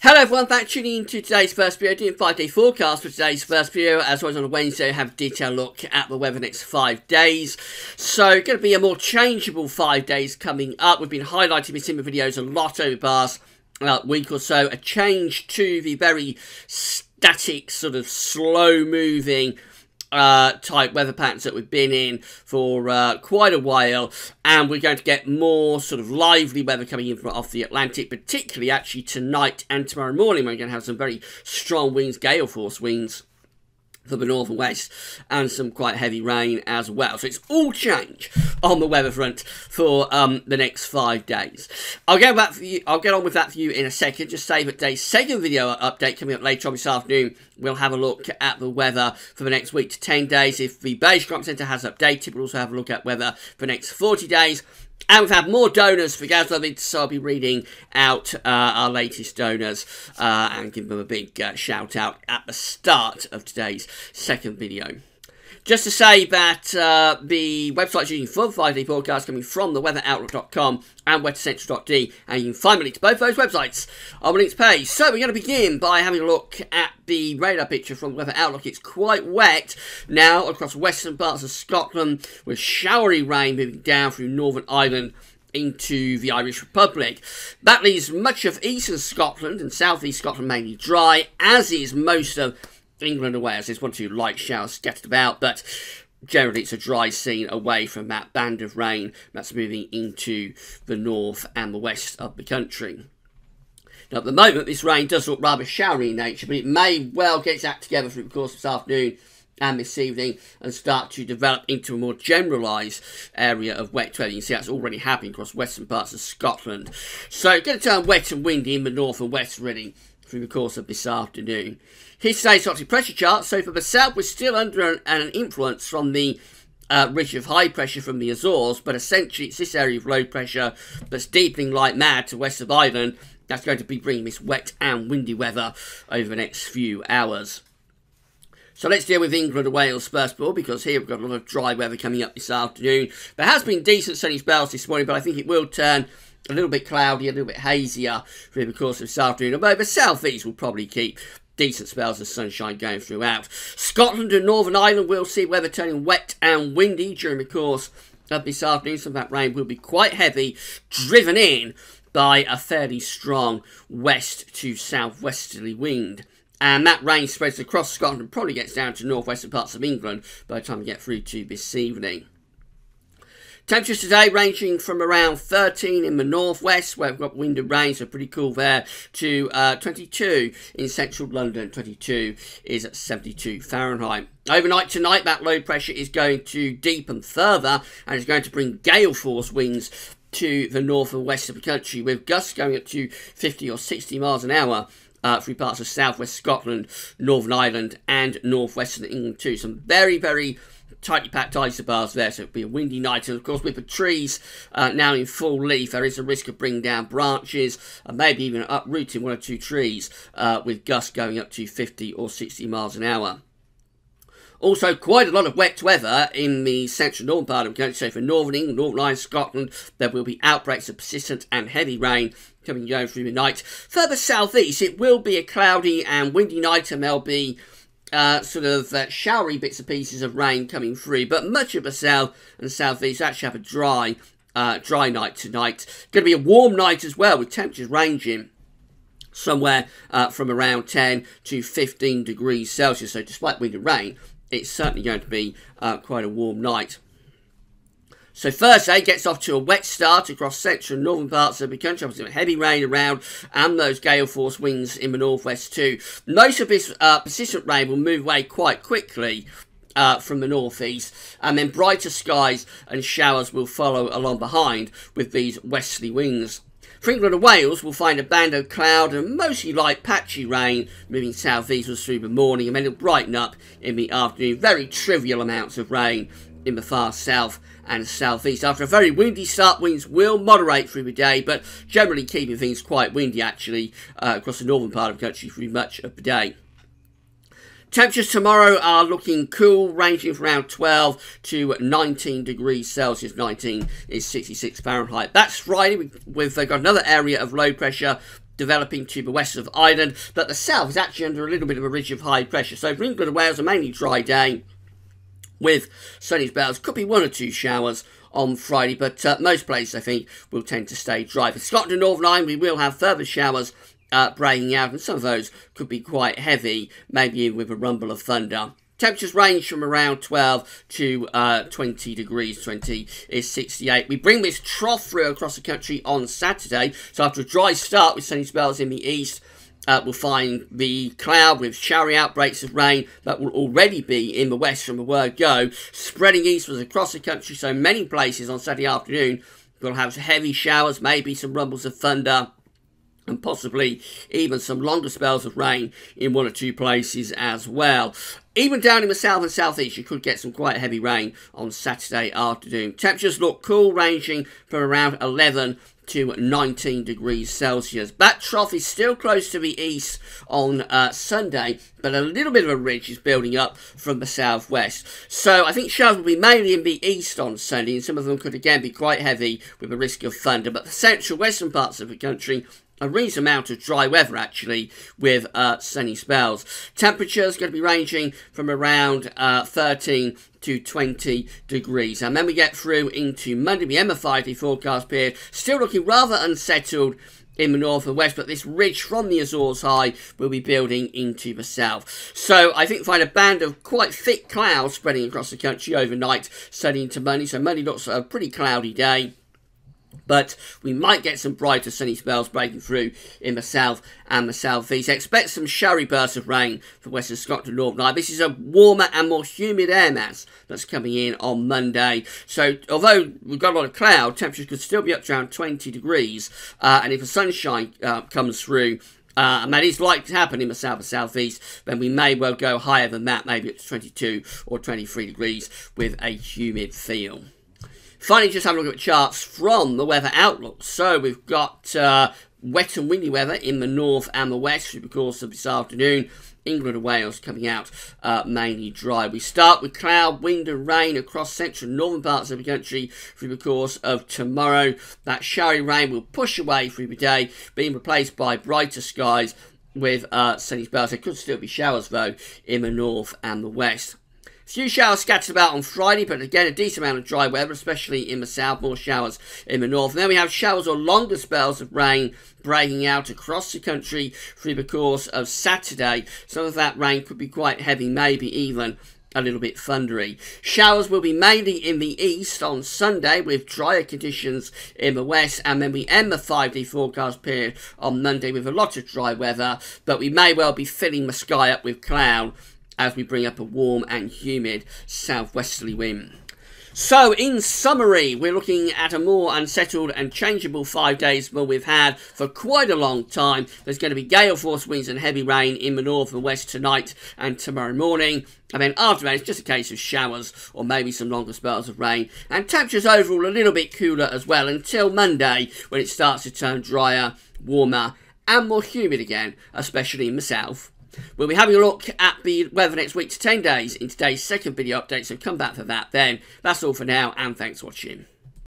Hello everyone, thanks for tuning in to today's first video, doing 5-day forecast for today's first video. As always on a Wednesday, I have a detailed look at the weather next 5 days. So, going to be a more changeable 5 days coming up. We've been highlighting this in the videos a lot over the past week or so. A change to the very static, sort of slow-moving type weather patterns that we've been in for quite a while, and we're going to get more sort of lively weather coming in from off the Atlantic, particularly actually tonight and tomorrow morning. We're going to have some very strong winds, gale force winds for the north and west, and some quite heavy rain as well. So it's all change on the weather front for the next 5 days. I'll get on with that for you in a second. Just say that today's second video update coming up later on this afternoon. We'll have a look at the weather for the next week to 10 days. If the Beige Crop Centre has updated, we'll also have a look at weather for the next 40 days. And we've had more donors for Gaz Loving, so I'll be reading out our latest donors and give them a big shout out at the start of today's second video. Just to say that the website's using for the 5-day forecast coming from theweatheroutlook.com and weathercentral.de, and you can find me link to both those websites on the links page. So we're going to begin by having a look at the radar picture from Weather Outlook. It's quite wet now across western parts of Scotland, with showery rain moving down through Northern Ireland into the Irish Republic. That leaves much of eastern Scotland and southeast Scotland mainly dry, as is most of England and Wales. There's one or two light showers scattered about, but generally it's a dry scene away from that band of rain that's moving into the north and the west of the country. Now, at the moment, this rain does look rather showery in nature, but it may well get its act together through the course of this afternoon and this evening and start to develop into a more generalised area of wet weather. You can see that's already happening across western parts of Scotland. So, going to turn wet and windy in the north and west really through the course of this afternoon. Here's today's Arctic pressure chart. So for the south, we're still under an influence from the ridge of high pressure from the Azores, but essentially it's this area of low pressure that's deepening like mad to west of Ireland that's going to be bringing this wet and windy weather over the next few hours. So let's deal with England and Wales first of all, because here we've got a lot of dry weather coming up this afternoon. There has been decent sunny spells this morning, but I think it will turn a little bit cloudy, a little bit hazier through the course of this afternoon, although the southeast will probably keep decent spells of sunshine going throughout. Scotland and Northern Ireland will see weather turning wet and windy during the course of this afternoon. Some of that rain will be quite heavy, driven in by a fairly strong west to southwesterly wind. And that rain spreads across Scotland and probably gets down to northwestern parts of England by the time we get through to this evening. Temperatures today ranging from around 13 in the northwest, where we've got wind and rain, so pretty cool there, to 22 in central London. 22 is at 72 Fahrenheit. Overnight tonight, that low pressure is going to deepen further and is going to bring gale force winds to the north and west of the country, with gusts going up to 50 or 60 miles an hour through parts of southwest Scotland, Northern Ireland and northwestern England too. Some very, very tightly packed isobars there, so it'll be a windy night. And of course, with the trees now in full leaf, there is a risk of bringing down branches and maybe even uprooting one or two trees with gusts going up to 50 or 60 miles an hour. Also, quite a lot of wet weather in the central northern part of the country. So for Northern England, Northern Ireland, Scotland, there will be outbreaks of persistent and heavy rain coming down through the night. Further southeast, it will be a cloudy and windy night, and there'll be showery bits and pieces of rain coming through, but much of the south and southeast actually have a dry night tonight. Going to be a warm night as well, with temperatures ranging somewhere from around 10 to 15 degrees Celsius. So despite wind and rain, it's certainly going to be quite a warm night. So Thursday gets off to a wet start across central and northern parts of the country. Obviously, heavy rain around and those gale force winds in the northwest too. Most of this persistent rain will move away quite quickly from the northeast, and then brighter skies and showers will follow along behind with these westerly winds. For England and Wales, we'll find a band of cloud and mostly light patchy rain moving southeastwards through the morning, and then it'll brighten up in the afternoon. Very trivial amounts of rain in the far south and southeast. After a very windy start, winds will moderate through the day, but generally keeping things quite windy actually across the northern part of the country through much of the day. Temperatures tomorrow are looking cool, ranging from around 12 to 19 degrees Celsius. 19 is 66 Fahrenheit. That's Friday. We've got another area of low pressure developing to the west of Ireland, but the south is actually under a little bit of a ridge of high pressure. So for England and Wales, a mainly dry day with sunny spells. Could be 1 or 2 showers on Friday, but most places, I think, will tend to stay dry. For Scotland and Northern Ireland, we will have further showers breaking out, and some of those could be quite heavy, maybe even with a rumble of thunder. Temperatures range from around 12 to 20 degrees. 20 is 68. We bring this trough through across the country on Saturday. So after a dry start with sunny spells in the east, we'll find the cloud with showery outbreaks of rain that will already be in the west from the word go, spreading eastwards across the country. So many places on Saturday afternoon will have heavy showers, maybe some rumbles of thunder, and possibly even some longer spells of rain in 1 or 2 places as well. Even down in the south and southeast, you could get some quite heavy rain on Saturday afternoon. Temperatures look cool, ranging from around 11 to 19 degrees Celsius. That trough is still close to the east on Sunday, but a little bit of a ridge is building up from the southwest. So I think showers will be mainly in the east on Sunday, and some of them could again be quite heavy with a risk of thunder. But the central western parts of the country, a reasonable amount of dry weather, actually, with sunny spells. Temperatures going to be ranging from around 13 to 20 degrees. And then we get through into Monday, the end of 5-day forecast period, still looking rather unsettled in the north and west, but this ridge from the Azores high will be building into the south. So I think we'll find a band of quite thick clouds spreading across the country overnight, setting into Monday. So Monday looks a pretty cloudy day, but we might get some brighter sunny spells breaking through in the south and the southeast. Expect some showery bursts of rain for western Scotland and Northern Ireland. This is a warmer and more humid air mass that's coming in on Monday. So although we've got a lot of cloud, temperatures could still be up to around 20 degrees. And if the sunshine comes through, and that is likely to happen in the south and southeast, then we may well go higher than that, maybe up to 22 or 23 degrees with a humid feel. Finally, just having a look at charts from the weather outlook. So we've got wet and windy weather in the north and the west through the course of this afternoon. England and Wales coming out mainly dry. We start with cloud, wind and rain across central and northern parts of the country through the course of tomorrow. That showery rain will push away through the day, being replaced by brighter skies with sunny spells. There could still be showers, though, in the north and the west. Few showers scattered about on Friday, but again a decent amount of dry weather, especially in the south, more showers in the north. And then we have showers or longer spells of rain breaking out across the country through the course of Saturday. Some of that rain could be quite heavy, maybe even a little bit thundery. Showers will be mainly in the east on Sunday with drier conditions in the west, and then we end the 5-day forecast period on Monday with a lot of dry weather, but we may well be filling the sky up with cloud as we bring up a warm and humid southwesterly wind. So, in summary, we're looking at a more unsettled and changeable 5 days than we've had for quite a long time. There's going to be gale force winds and heavy rain in the north and west tonight and tomorrow morning. And then after that, it's just a case of showers or maybe some longer spells of rain. And temperatures overall a little bit cooler as well until Monday, when it starts to turn drier, warmer and more humid again, especially in the south. We'll be having a look at the weather next week to 10 days in today's second video update, so come back for that then. That's all for now, and thanks for watching.